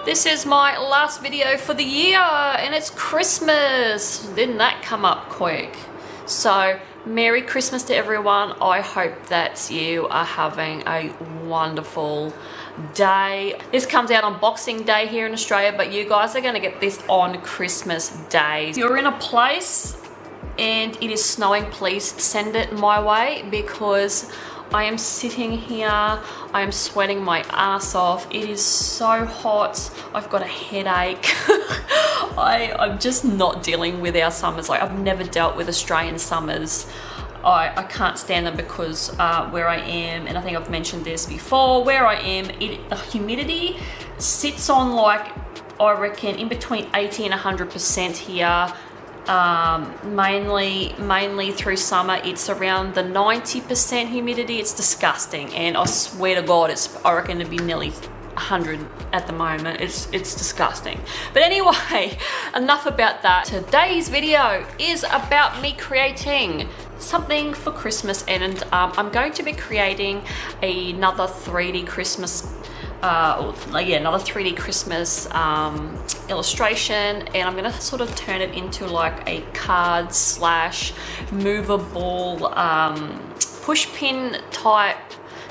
This is my last video for the year and it's Christmas. Didn't that come up quick? So Merry Christmas to everyone. I hope that you are having a wonderful day. This comes out on Boxing Day here in Australia, but you guys are going to get this on Christmas Day. If you're in a place and it is snowing, please send it my way because I am sitting here, I am sweating my ass off. It is so hot. I've got a headache. I'm just not dealing with our summers. Like, I've never dealt with Australian summers. I can't stand them because where I am, and I think I've mentioned this before, where I am, the humidity sits on like, I reckon, in between 80 and 100% here. Mainly through summer it's around the 90% humidity. It's disgusting, and I swear to God I reckon it'd be nearly 100 at the moment. It's disgusting. But anyway, enough about that. Today's video is about me creating something for Christmas, and I'm going to be creating another 3D Christmas another 3D Christmas illustration, and I'm gonna sort of turn it into like a card slash movable push pin type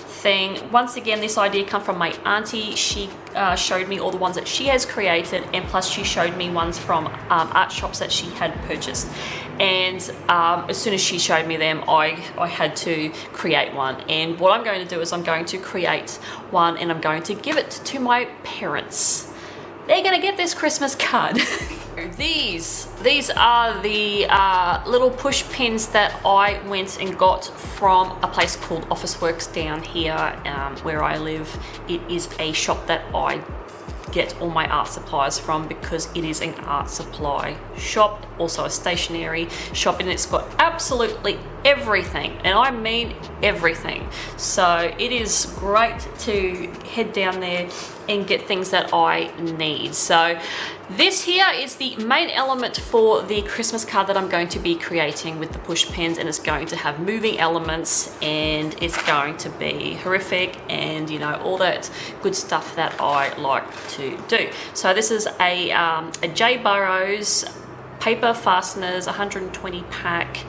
thing. Once again, this idea come from my auntie. She showed me all the ones that she has created, and plus she showed me ones from art shops that she had purchased, and as soon as she showed me them, I had to create one. And what I'm going to do is I'm going to create one and I'm going to give it to my parents. They're going to get this Christmas card. These are the little push pins that I went and got from a place called Officeworks down here where I live. It is a shop that I get all my art supplies from because it is an art supply shop, also a stationery shop, and it's got absolutely everything, and I mean everything. So it is great to head down there and get things that I need. So this here is the main element for the Christmas card that I'm going to be creating with the push pins, and it's going to have moving elements, and it's going to be horrific, and you know, all that good stuff that I like to do. So this is a J Burrows paper fasteners, 120 pack.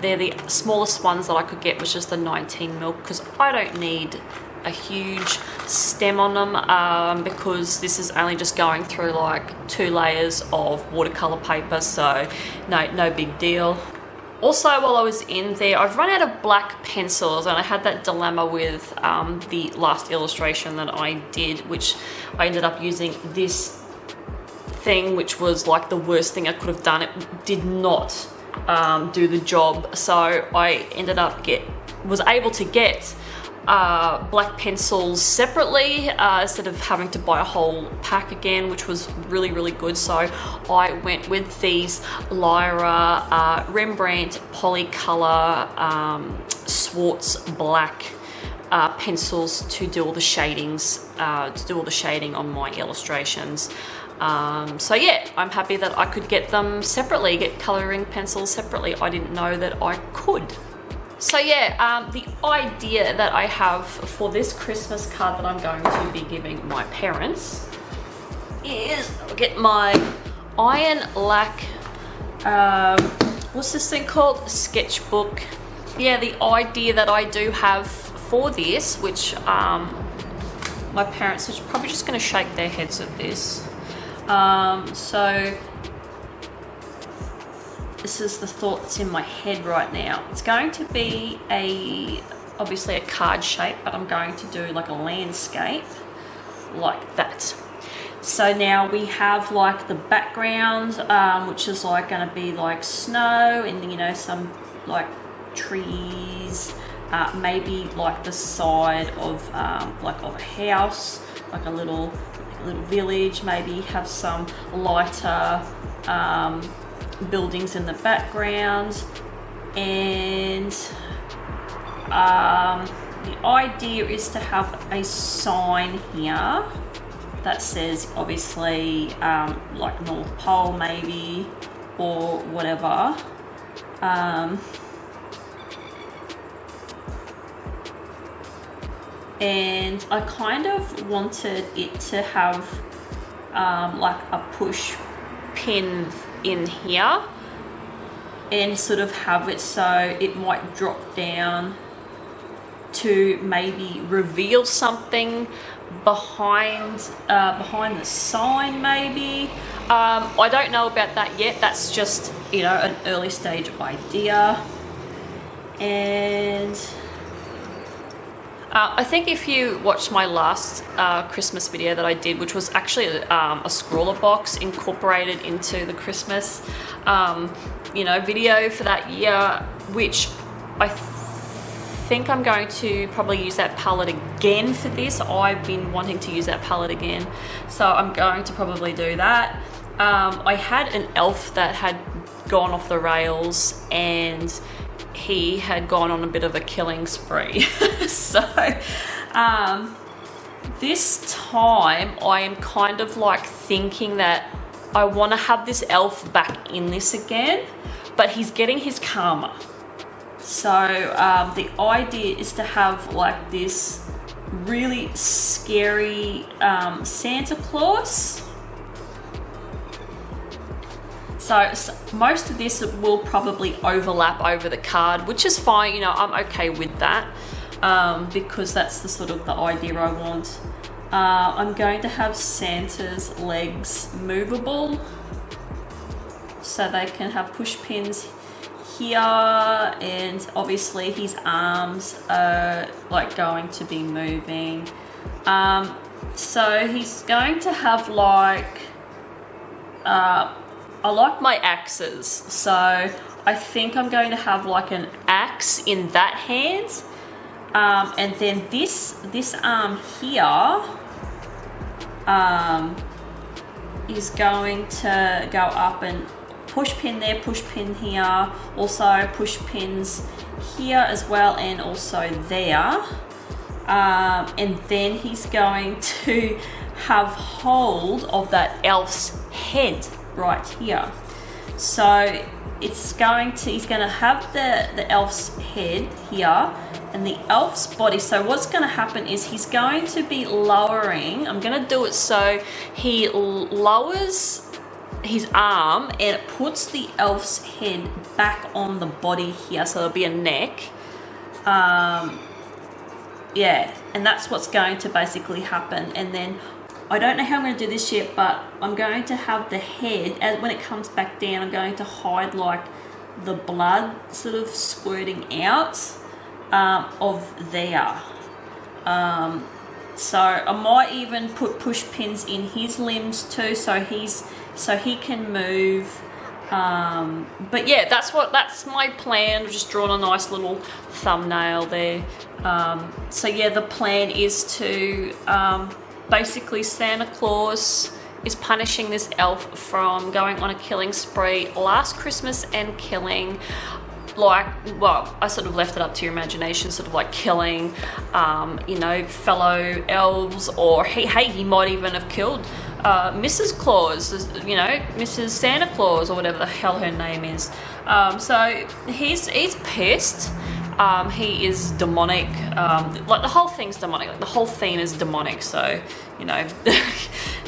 They're the smallest ones that I could get, which is the 19 mil, because I don't need a huge stem on them because this is only just going through like 2 layers of watercolor paper, so no big deal. Also, while I was in there, I've run out of black pencils, and I had that dilemma with the last illustration that I did, which I ended up using this thing, which was like the worst thing I could have done. It did not do the job, so I ended up was able to get black pencils separately instead of having to buy a whole pack again, which was really good. So I went with these Lyra Rembrandt Polycolor Swartz black pencils to do all the shadings, shading on my illustrations. So yeah, I'm happy that I could get them separately, get coloring pencils separately. I didn't know that I could. So yeah, the idea that I have for this Christmas card that I'm going to be giving my parents is, I'll get my iron lac, what's this thing called? Sketchbook. Yeah, the idea that I do have for this, which my parents are probably just going to shake their heads at this. So this is the thought that's in my head right now. It's going to be obviously a card shape, but I'm going to do like a landscape like that. So now we have like the background, which is like going to be like snow, and you know, some like trees, maybe like the side of like of a house, like a little village, maybe have some lighter buildings in the background, and the idea is to have a sign here that says, obviously, like North Pole maybe, or whatever. and I kind of wanted it to have like a push pin in here and sort of have it so it might drop down to maybe reveal something behind the sign maybe. I don't know about that yet. That's just, you know, an early stage idea. And I think if you watched my last Christmas video that I did, which was actually a scrawler box incorporated into the Christmas you know, video for that year, which I think I'm going to probably use that palette again for this. I've been wanting to use that palette again, so I'm going to probably do that. I had an elf that had gone off the rails and he had gone on a bit of a killing spree. So this time I am kind of like thinking that I want to have this elf back in this again, but he's getting his karma. So the idea is to have like this really scary Santa Claus. So most of this will probably overlap over the card, which is fine. You know, I'm okay with that because that's the sort of the idea I want. I'm going to have Santa's legs movable so they can have push pins here, and obviously his arms are like going to be moving. So he's going to have like I like my axes, so I think I'm going to have like an axe in that hand, and then this arm here is going to go up and push pin there, push pin here, also push pins here as well, and also there. And then he's going to have hold of that elf's head right here. So it's going to, he's going to have the elf's head here and the elf's body. So what's going to happen is he's going to be lowering, I'm going to do it so he lowers his arm and it puts the elf's head back on the body here, so there'll be a neck. Yeah, and that's what's going to basically happen. And then I don't know how I'm going to do this yet, but I'm going to have the head, and when it comes back down, I'm going to hide like the blood sort of squirting out of there. So I might even put push pins in his limbs too, so he can move. But yeah, that's my plan. I've just drawn a nice little thumbnail there. So yeah, the plan is to basically Santa Claus is punishing this elf from going on a killing spree last Christmas and killing, like, well, I sort of left it up to your imagination, sort of like killing, you know, fellow elves, or hey, he might even have killed Mrs. Claus, you know, Mrs. Santa Claus, or whatever the hell her name is. So he's pissed. He is demonic. Like the whole thing's demonic. Like the whole theme is demonic. So, you know,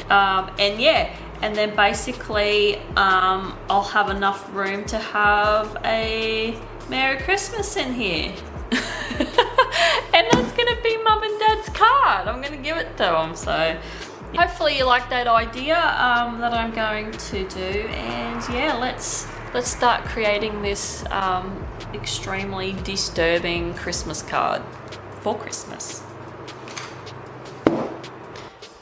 and yeah. And then basically, I'll have enough room to have a Merry Christmas in here. And that's going to be Mum and Dad's card. I'm going to give it to them. So hopefully you like that idea that I'm going to do. And yeah, let's start creating this extremely disturbing Christmas card for Christmas.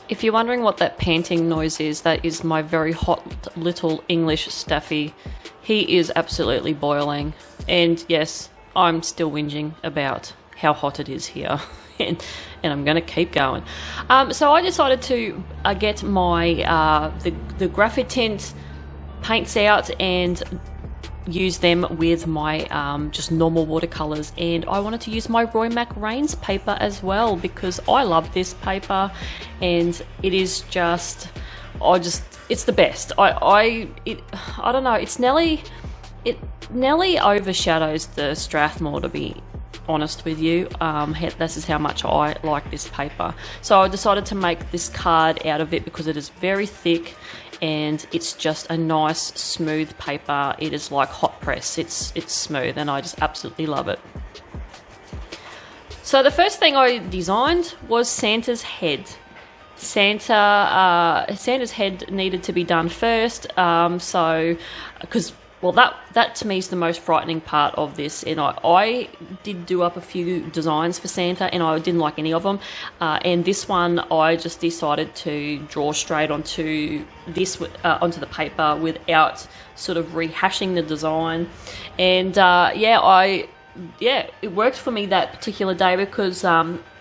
If you're wondering what that panting noise is, that is my very hot little English Staffy. He is absolutely boiling. And yes, I'm still whinging about how hot it is here. and I'm going to keep going. So I decided to get my the graphite tint paints out and use them with my just normal watercolors, and I wanted to use my Roymac Rains paper as well because I love this paper and it is just it's the best. I don't know, it nearly overshadows the Strathmore, to be honest with you. This is how much I like this paper. So I decided to make this card out of it because it is very thick and it's just a nice smooth paper. It is like hot press. It's smooth and I just absolutely love it. So the first thing I designed was Santa's head. Santa's head needed to be done first, because well, that to me is the most frightening part of this, and I did do up a few designs for Santa, and I didn't like any of them, and this one I just decided to draw straight onto onto the paper without sort of rehashing the design, and it worked for me that particular day because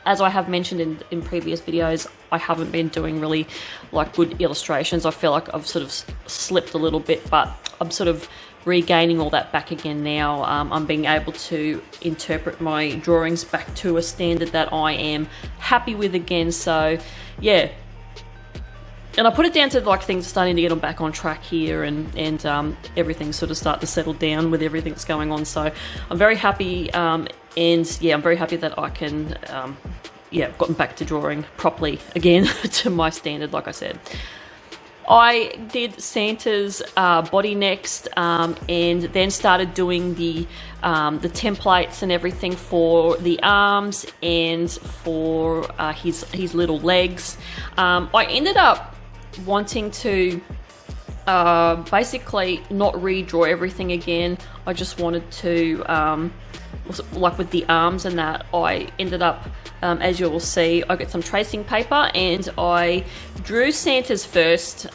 as I have mentioned in previous videos, I haven't been doing really like good illustrations. I feel like I've sort of slipped a little bit, but I'm sort of regaining all that back again now. I'm being able to interpret my drawings back to a standard that I am happy with again. So yeah, and I put it down to like things starting to get back on track here, and everything's sort of starting to settle down with everything that's going on. So I'm very happy, and yeah, I'm very happy that I can, I've gotten back to drawing properly again to my standard, like I said. I did Santa's body next, and then started doing the templates and everything for the arms and for his little legs. I ended up wanting to basically not redraw everything again. I just wanted to, like with the arms and that, I ended up, as you will see, I got some tracing paper and I drew Santa's first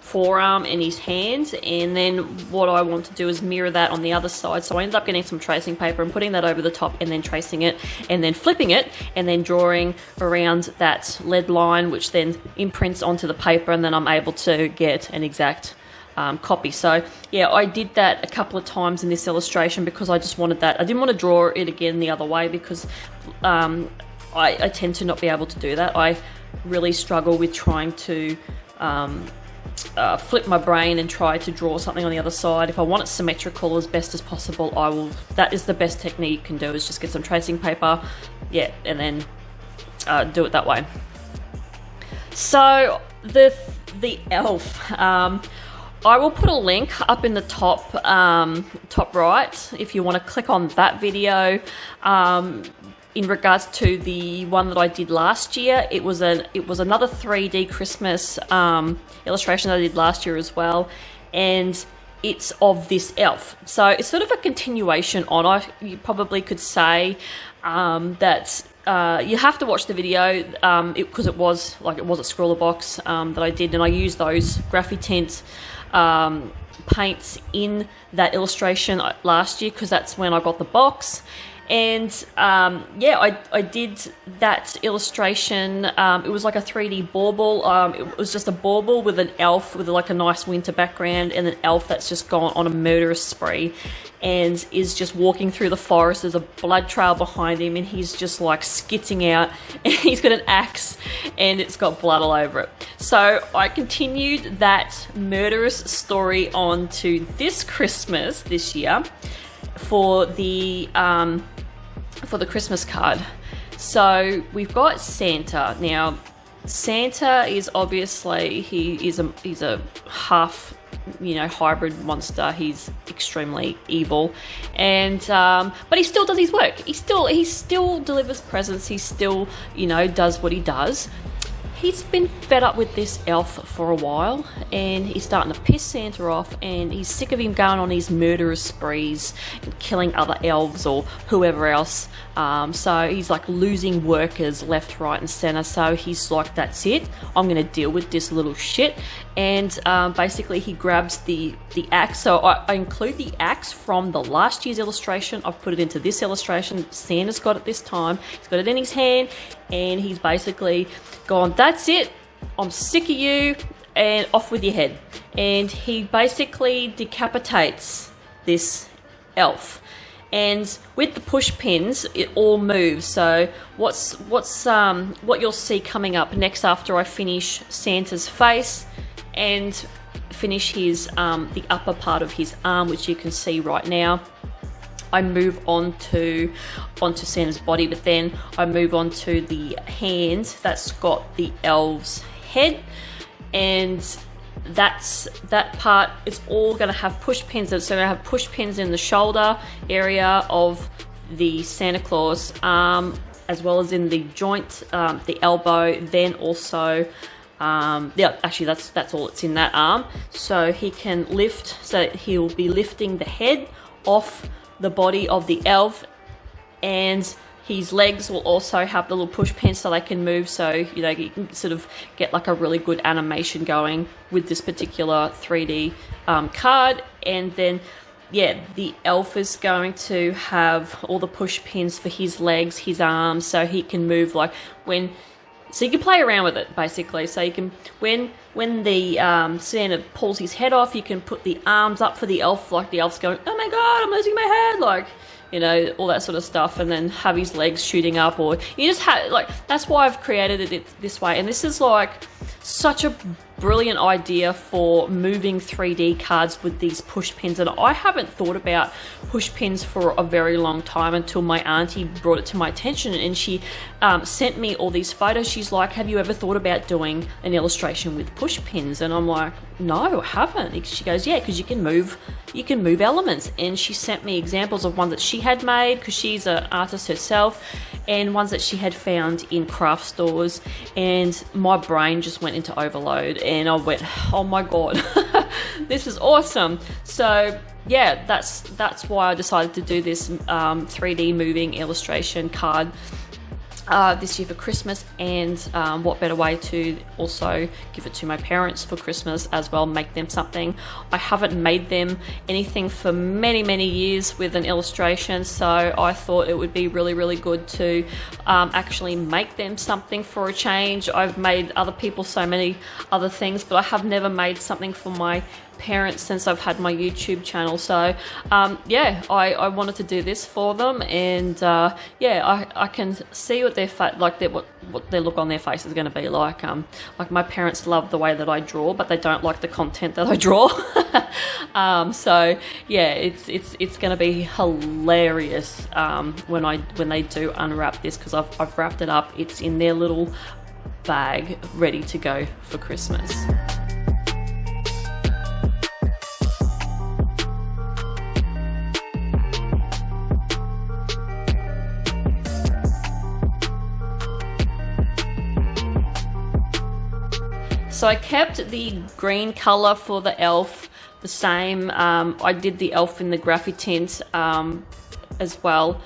forearm and his hands, and then what I want to do is mirror that on the other side. So I ended up getting some tracing paper and putting that over the top and then tracing it and then flipping it and then drawing around that lead line, which then imprints onto the paper, and then I'm able to get an exact copy. So yeah, I did that a couple of times in this illustration because I just wanted that. I didn't want to draw it again the other way because I tend to not be able to do that. I really struggle with trying to flip my brain and try to draw something on the other side. If I want it symmetrical as best as possible, I will. That is the best technique you can do, is just get some tracing paper, yeah, and then do it that way. So the elf. I will put a link up in the top right if you want to click on that video. In regards to the one that I did last year, it was another 3D Christmas illustration that I did last year as well, and it's of this elf. So it's sort of a continuation on. You probably could say that. You have to watch the video because it was a scroller box that I did, and I used those Grafy tint paints in that illustration last year because that's when I got the box. And I did that illustration. It was like a 3D bauble. It was just a bauble with an elf with like a nice winter background, and an elf that's just gone on a murderous spree and is just walking through the forest. There's a blood trail behind him and he's just like skitzing out, and he's got an axe and it's got blood all over it. So I continued that murderous story on to this Christmas this year for the Christmas card. So we've got Santa. Now Santa is obviously he's a half hybrid monster. He's extremely evil, and but he still does his work. He still delivers presents. He still does what he does. He's been fed up with this elf for a while, and he's starting to piss Santa off, and he's sick of him going on these murderous sprees and killing other elves or whoever else. So he's like losing workers left, right and center. So he's like, that's it, I'm gonna deal with this little shit. And basically he grabs the axe. So I include the axe from the last year's illustration. I've put it into this illustration. Santa's got it this time. He's got it in his hand, and he's basically gone, that's it, I'm sick of you, and off with your head. And he basically decapitates this elf. And with the push pins, it all moves. So what you'll see coming up next after I finish Santa's face and finish his the upper part of his arm, which you can see right now, I move on to onto Santa's body, but then I move on to the hand that's got the elf's head, and that part is all going to have push pins. So going to have push pins in the shoulder area of the Santa Claus arm, as well as in the joint, the elbow, then also yeah, actually that's all it's in that arm. So he can lift, so he'll be lifting the head off the body of the elf, and his legs will also have the little push pins so they can move, so you know you can sort of get like a really good animation going with this particular 3D card. And then yeah, the elf is going to have all the push pins for his legs, his arms, so he can move like when, so you can play around with it basically. So you can, when the Santa pulls his head off, you can put the arms up for the elf, like the elf's going, oh my god, I'm losing my head, like, you know, all that sort of stuff, and then have his legs shooting up, or you just have, like, that's why I've created it this way. And this is like such a brilliant idea for moving 3D cards with these push pins, and I haven't thought about push pins for a very long time until my auntie brought it to my attention, and she sent me all these photos. She's like, have you ever thought about doing an illustration with push pins? And I'm like, no, I haven't. She goes, yeah, because you can move elements. And she sent me examples of ones that she had made, because she's an artist herself, and ones that she had found in craft stores, and my brain just went into overload, and I went, oh my god, this is awesome. So yeah, that's why I decided to do this 3D moving illustration card this year for Christmas. And what better way to also give it to my parents for Christmas as well, make them something. I haven't made them anything for many years with an illustration, so I thought it would be really good to actually make them something for a change. I've made other people so many other things, but I have never made something for my parents since I've had my YouTube channel. So yeah, I wanted to do this for them, and yeah, I can see what what their look on their face is going to be like. Like my parents love the way that I draw, but they don't like the content that I draw. So yeah, it's going to be hilarious when they do unwrap this, because I've wrapped it up. It's in their little bag ready to go for Christmas. So I kept the green colour for the elf the same. I did the elf in the Grafy tint as well,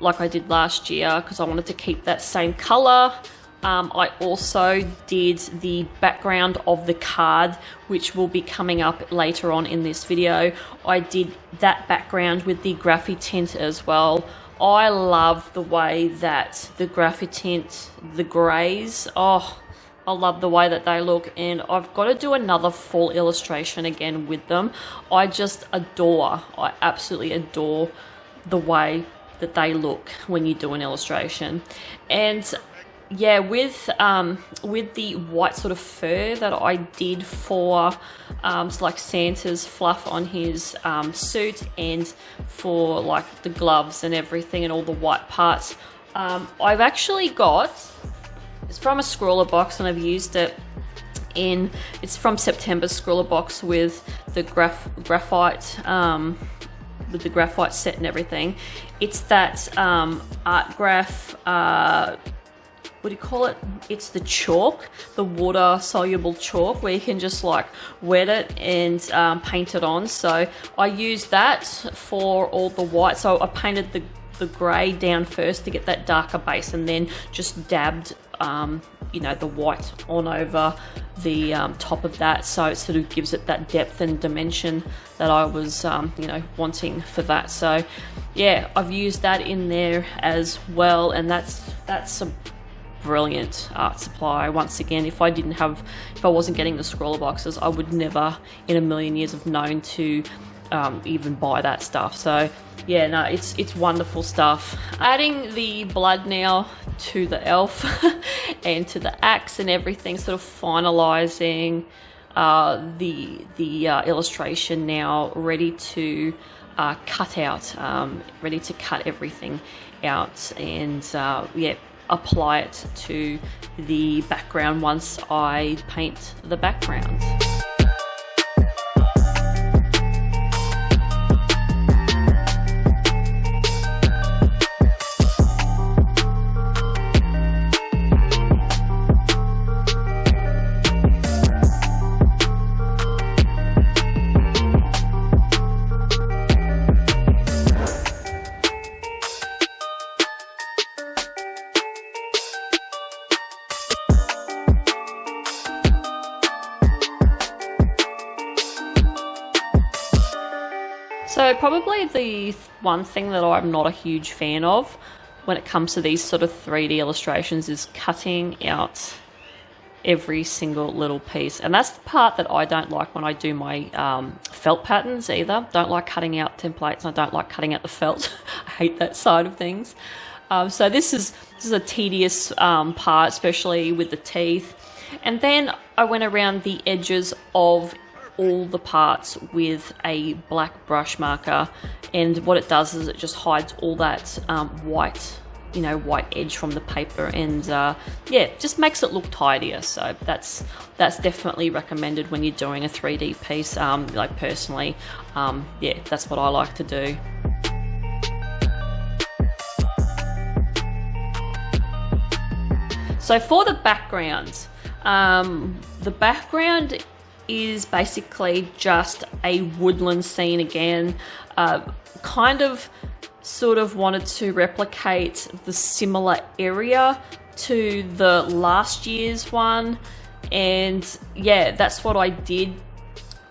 like I did last year, because I wanted to keep that same colour. I also did the background of the card, which will be coming up later on in this video. I did that background with the Grafy tint as well. I love the way that the Grafy tint, the greys, oh, I love the way that they look, and I've got to do another full illustration again with them. I absolutely adore the way that they look when you do an illustration. And yeah, with the white sort of fur that I did for like Santa's fluff on his suit, and for like the gloves and everything and all the white parts, I've actually got, it's from a scrawler box, and I've used it in, it's from September's scrawler box with the graphite with the graphite set and everything. It's that Art Graf, what do you call it? It's the chalk, the water soluble chalk, where you can just like wet it and paint it on. So I used that for all the white. So I painted the grey down first to get that darker base, and then just dabbed you know, the white on over the top of that, so it sort of gives it that depth and dimension that I was you know, wanting for that. So yeah, I've used that in there as well, and that's a brilliant art supply. Once again, if I wasn't getting the scrawler boxes, I would never in a million years have known to even buy that stuff. So yeah, no, it's wonderful stuff. Adding the blood now to the elf and to the axe and everything, sort of finalizing the illustration now, ready to cut out, ready to cut everything out, and yeah, apply it to the background once I paint the background. So probably the one thing that I'm not a huge fan of when it comes to these sort of 3D illustrations is cutting out every single little piece. And that's the part that I don't like when I do my felt patterns either. Don't like cutting out templates, and I don't like cutting out the felt. I hate that side of things. So this is a tedious part, especially with the teeth. And then I went around the edges of all the parts with a black brush marker, and what it does is it just hides all that white edge from the paper, and yeah, just makes it look tidier. So that's definitely recommended when you're doing a 3D piece. Like personally, yeah, that's what I like to do. So for the background is basically just a woodland scene again. Kind of sort of wanted to replicate the similar area to the last year's one, and yeah, that's what I did.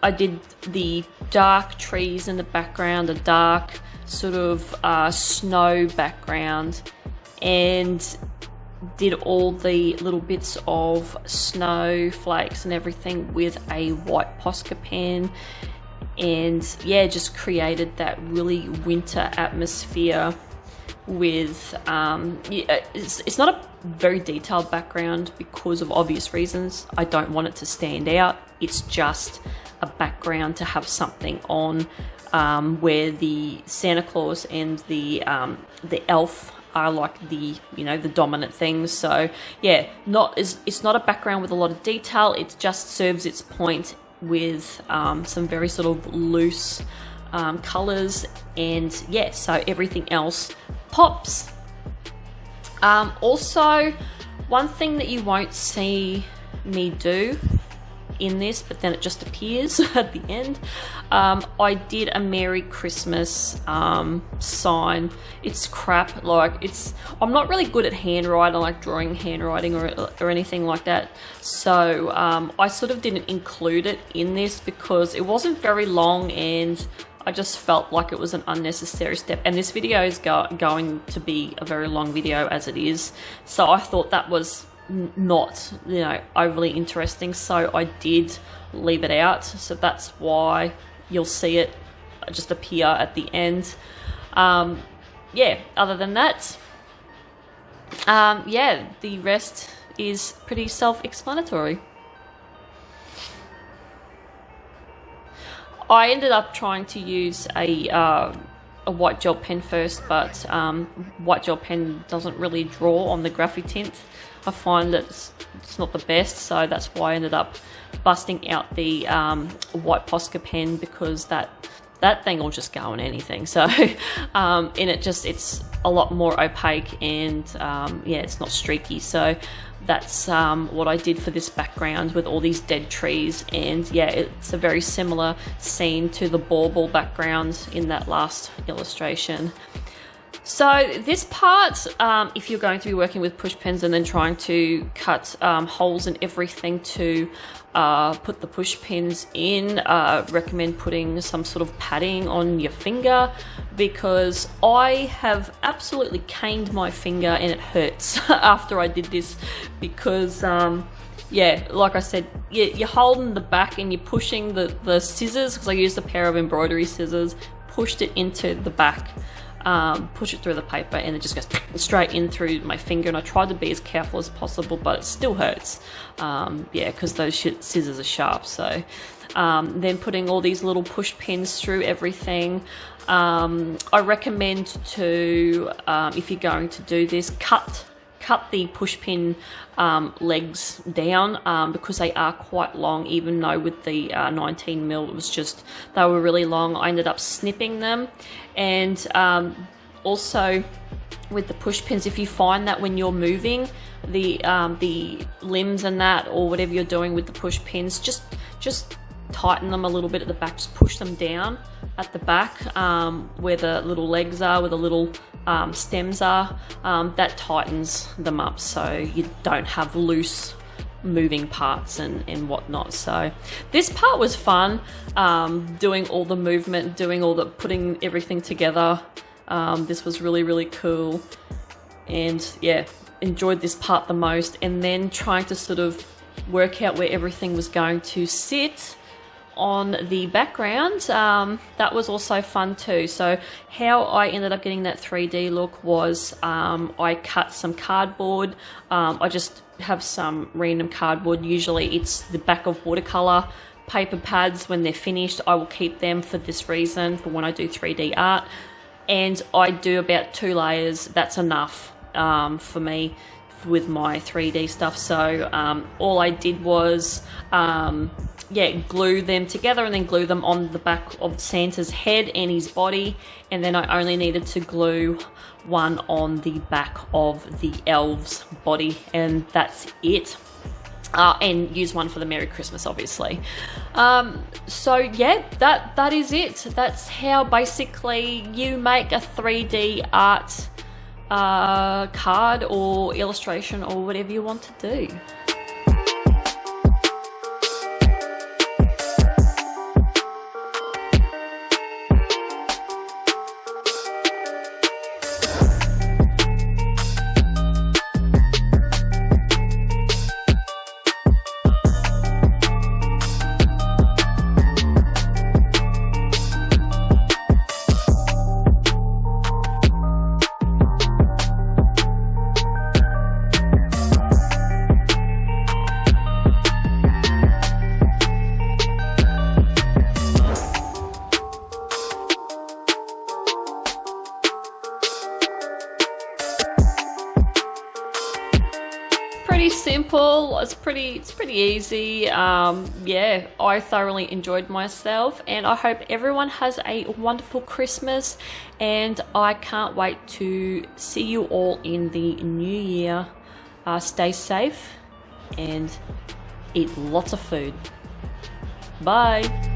I did the dark trees in the background, a dark sort of snow background, and did all the little bits of snowflakes and everything with a white Posca pen, and yeah, just created that really winter atmosphere with it's not a very detailed background because of obvious reasons. I don't want it to stand out. It's just a background to have something on, where the Santa Claus and the elf are like the dominant things. So yeah, it's not a background with a lot of detail. It just serves its point with some very sort of loose colors, and yeah, so everything else pops. Also, one thing that you won't see me do in this, but then it just appears at the end, I did a Merry Christmas sign. It's crap. Like, I'm not really good at handwriting, like drawing handwriting or anything like that, so I sort of didn't include it in this because it wasn't very long, and I just felt like it was an unnecessary step, and this video is going to be a very long video as it is, so I thought that was not overly interesting, so I did leave it out. So that's why you'll see it just appear at the end. Yeah, other than that, yeah, the rest is pretty self-explanatory. I ended up trying to use a white gel pen first, but white gel pen doesn't really draw on the Graphy tint. I find that it's not the best, so that's why I ended up busting out the white Posca pen, because that thing will just go on anything. So and it's a lot more opaque, and yeah, it's not streaky. So that's what I did for this background with all these dead trees, and yeah, it's a very similar scene to the bauble background in that last illustration. So this part, if you're going to be working with push pens and then trying to cut holes in everything to put the push pins in, recommend putting some sort of padding on your finger, because I have absolutely caned my finger and it hurts after I did this, because yeah, like I said, you're holding the back and you're pushing the scissors, because I used a pair of embroidery scissors, pushed it into the back push it through the paper, and it just goes straight in through my finger. And I tried to be as careful as possible, but it still hurts. Yeah, because those scissors are sharp. So then putting all these little push pins through everything. I recommend to, if you're going to do this, cut the push pin legs down, because they are quite long. Even though with the 19mm it was just, they were really long, I ended up snipping them. And also with the push pins, if you find that when you're moving the limbs and that, or whatever you're doing with the push pins, just tighten them a little bit at the back. Just push them down at the back, where the little legs are, where the little stems are. That tightens them up, so you don't have loose moving parts and whatnot. So this part was fun, doing all the movement, doing all the putting everything together. This was really cool, and yeah, enjoyed this part the most. And then trying to sort of work out where everything was going to sit on the background, that was also fun too. So how I ended up getting that 3D look was, I cut some cardboard. I just have some random cardboard. Usually it's the back of watercolor paper pads. When they're finished, I will keep them for this reason, for when I do 3D art. And I do about 2 layers. That's enough for me with my 3D stuff. So all I did was yeah, glue them together, and then glue them on the back of Santa's head and his body. And then I only needed to glue one on the back of the elf's body, and that's it. And use one for the Merry Christmas, obviously. So yeah, that is it. That's how basically you make a 3D art card or illustration or whatever you want to do. Pretty simple. It's pretty easy. Yeah, I thoroughly enjoyed myself, and I hope everyone has a wonderful Christmas, and I can't wait to see you all in the new year. Stay safe and eat lots of food. Bye.